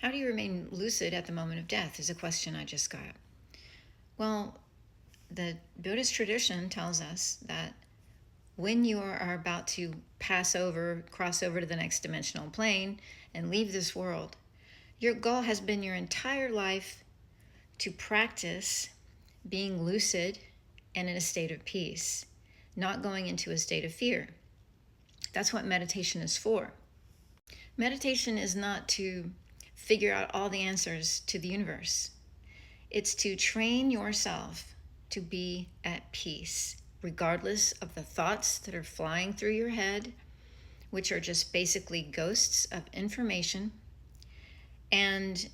How do you remain lucid at the moment of death is a question I just got. Well, the Buddhist tradition tells us that when you are about to cross over to the next dimensional plane and leave this world, your goal has been your entire life to practice being lucid and in a state of peace, not going into a state of fear. That's what meditation is for. Meditation is not to figure out all the answers to the universe. It's to train yourself to be at peace, regardless of the thoughts that are flying through your head, which are just basically ghosts of information. And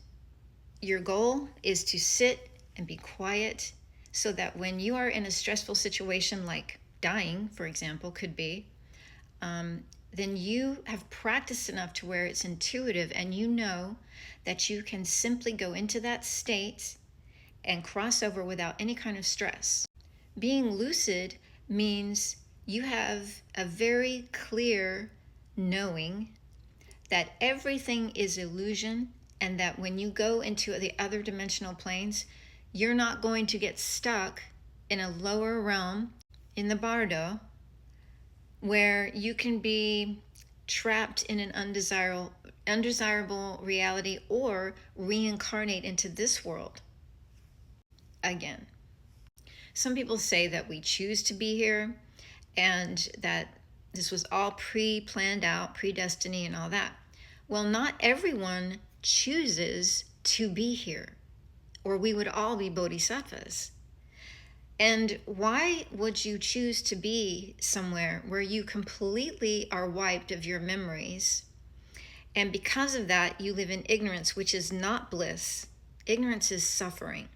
your goal is to sit and be quiet so that when you are in a stressful situation like dying, for example, could be, then you have practiced enough to where it's intuitive and you know that you can simply go into that state and cross over without any kind of stress. Being lucid means you have a very clear knowing that everything is illusion and that when you go into the other dimensional planes, you're not going to get stuck in a lower realm in the bardo where you can be trapped in an undesirable reality or reincarnate into this world again. Some people say that we choose to be here and that this was all pre-planned out, predestiny and all that. Well, not everyone chooses to be here, or we would all be bodhisattvas. And why would you choose to be somewhere where you completely are wiped of your memories? And because of that, you live in ignorance, which is not bliss. Ignorance is suffering.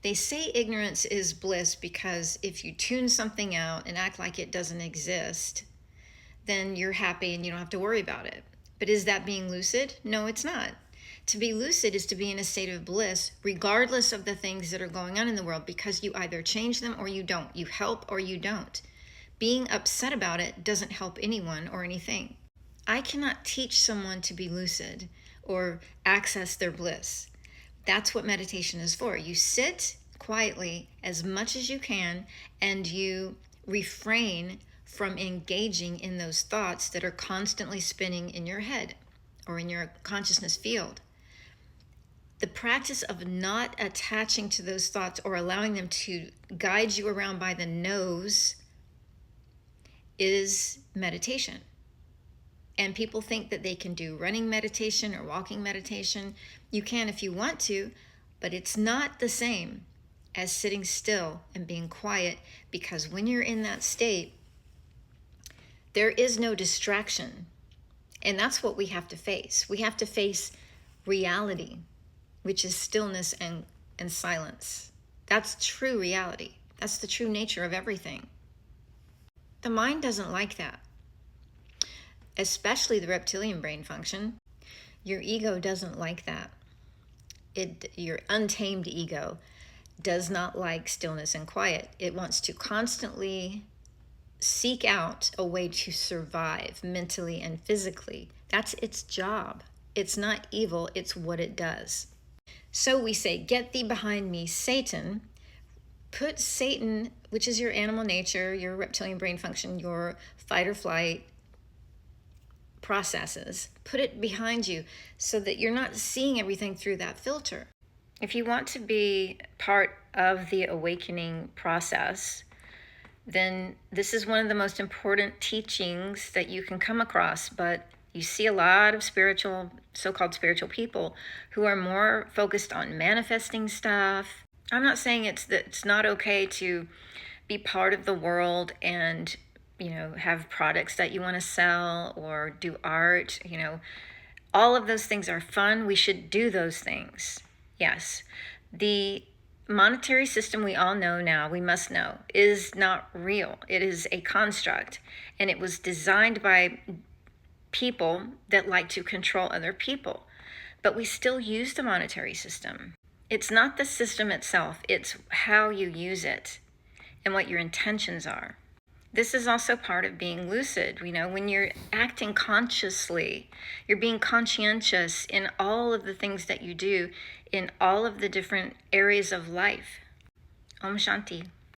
They say ignorance is bliss because if you tune something out and act like it doesn't exist, then you're happy and you don't have to worry about it. But is that being lucid? No, it's not. To be lucid is to be in a state of bliss, regardless of the things that are going on in the world, because you either change them or you don't. You help or you don't. Being upset about it doesn't help anyone or anything. I cannot teach someone to be lucid or access their bliss. That's what meditation is for. You sit quietly as much as you can and you refrain from engaging in those thoughts that are constantly spinning in your head or in your consciousness field. The practice of not attaching to those thoughts or allowing them to guide you around by the nose is meditation. And people think that they can do running meditation or walking meditation. You can if you want to, but it's not the same as sitting still and being quiet, because when you're in that state, there is no distraction. And that's what we have to face. We have to face reality, which is stillness and silence. That's true reality. That's the true nature of everything. The mind doesn't like that, especially the reptilian brain function. Your ego doesn't like that. Your untamed ego does not like stillness and quiet. It wants to constantly seek out a way to survive mentally and physically. That's its job. It's not evil, it's what it does. So we say, get thee behind me, Satan. Put Satan, which is your animal nature, your reptilian brain function, your fight or flight processes, put it behind you so that you're not seeing everything through that filter. If you want to be part of the awakening process, then this is one of the most important teachings that you can come across. But you see a lot of so-called spiritual people who are more focused on manifesting stuff. I'm not saying it's not okay to be part of the world and, have products that you want to sell or do art. All of those things are fun. We should do those things. Yes. The monetary system we all know now, we must know, is not real. It is a construct, and it was designed by people that like to control other people. But we still use the monetary system. It's not the system itself, it's how you use it and what your intentions are. This is also part of being lucid. You know, when you're acting consciously, you're being conscientious in all of the things that you do in all of the different areas of life. Om Shanti.